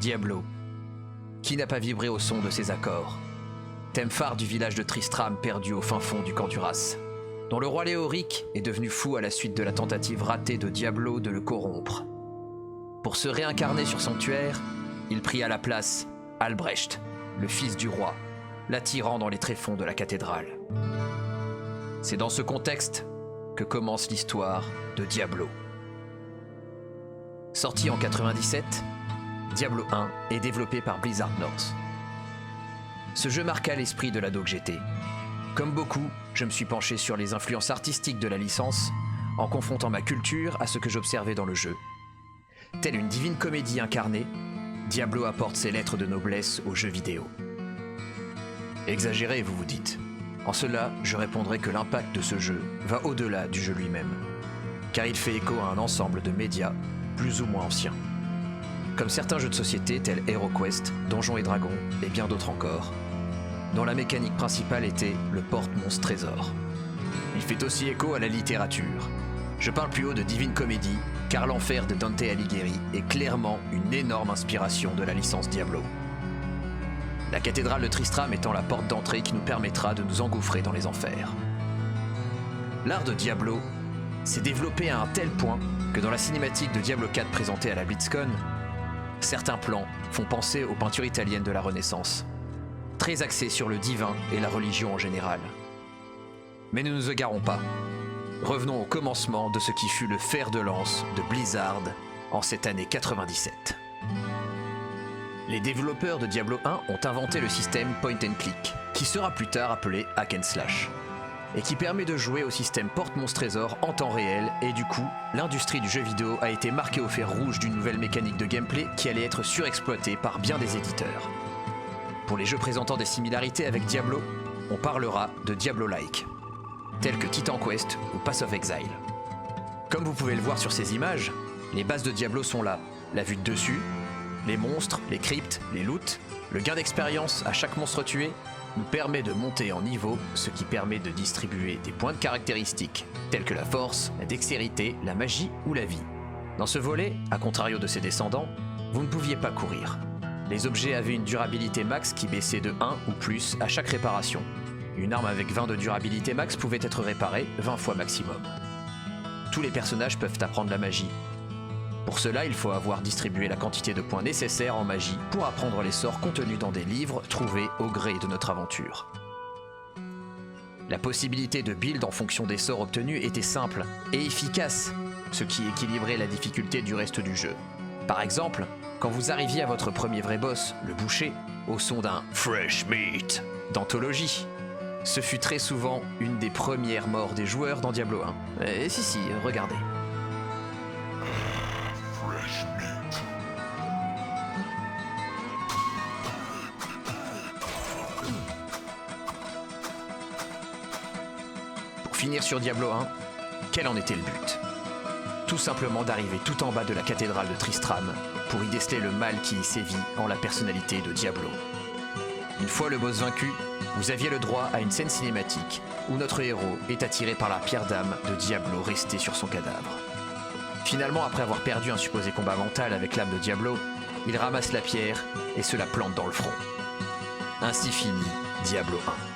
Diablo. Qui n'a pas vibré au son de ses accords? Thème phare du village de Tristram perdu au fin fond du camp d'Uras, dont le roi Léoric est devenu fou à la suite de la tentative ratée de Diablo de le corrompre. Pour se réincarner sur son tuaire, il prit à la place Albrecht, le fils du roi, l'attirant dans les tréfonds de la cathédrale. C'est dans ce contexte que commence l'histoire de Diablo. Sorti en 97, Diablo 1 est développé par Blizzard North. Ce jeu marqua l'esprit de l'ado que j'étais. Comme beaucoup, je me suis penché sur les influences artistiques de la licence, en confrontant ma culture à ce que j'observais dans le jeu. Telle une divine comédie incarnée, Diablo apporte ses lettres de noblesse aux jeux vidéo. Exagéré, vous vous dites. En cela, je répondrai que l'impact de ce jeu va au-delà du jeu lui-même, car il fait écho à un ensemble de médias plus ou moins anciens. Comme certains jeux de société tels HeroQuest, Donjons et Dragons et bien d'autres encore, dont la mécanique principale était le porte-monstre-trésor. Il fait aussi écho à la littérature. Je parle plus haut de Divine Comédie, car l'enfer de Dante Alighieri est clairement une énorme inspiration de la licence Diablo. La cathédrale de Tristram étant la porte d'entrée qui nous permettra de nous engouffrer dans les enfers. L'art de Diablo s'est développé à un tel point que dans la cinématique de Diablo 4 présentée à la BlizzCon, certains plans font penser aux peintures italiennes de la Renaissance, très axées sur le divin et la religion en général. Mais ne nous égarons pas. Revenons au commencement de ce qui fut le fer de lance de Blizzard en cette année 97. Les développeurs de Diablo 1 ont inventé le système Point and Click, qui sera plus tard appelé Hack and Slash, et qui permet de jouer au système porte-monstre-trésor en temps réel, et du coup, l'industrie du jeu vidéo a été marquée au fer rouge d'une nouvelle mécanique de gameplay qui allait être surexploitée par bien des éditeurs. Pour les jeux présentant des similarités avec Diablo, on parlera de Diablo-like, tels que Titan Quest ou Pass of Exile. Comme vous pouvez le voir sur ces images, les bases de Diablo sont là, la vue de dessus, les monstres, les cryptes, les loots, le gain d'expérience à chaque monstre tué nous permet de monter en niveau, ce qui permet de distribuer des points de caractéristiques, tels que la force, la dextérité, la magie ou la vie. Dans ce volet, à contrario de ses descendants, vous ne pouviez pas courir. Les objets avaient une durabilité max qui baissait de 1 ou plus à chaque réparation. Une arme avec 20 de durabilité max pouvait être réparée 20 fois maximum. Tous les personnages peuvent apprendre la magie. Pour cela, il faut avoir distribué la quantité de points nécessaires en magie pour apprendre les sorts contenus dans des livres trouvés au gré de notre aventure. La possibilité de build en fonction des sorts obtenus était simple et efficace, ce qui équilibrait la difficulté du reste du jeu. Par exemple, quand vous arriviez à votre premier vrai boss, le boucher, au son d'un « fresh meat » d'anthologie, ce fut très souvent une des premières morts des joueurs dans Diablo 1. Et si, regardez. Pour finir sur Diablo 1, quel en était le but? Tout simplement d'arriver tout en bas de la cathédrale de Tristram pour y déceler le mal qui y sévit en la personnalité de Diablo. Une fois le boss vaincu, vous aviez le droit à une scène cinématique où notre héros est attiré par la pierre d'âme de Diablo restée sur son cadavre. Finalement, après avoir perdu un supposé combat mental avec l'âme de Diablo, il ramasse la pierre et se la plante dans le front. Ainsi finit Diablo 1.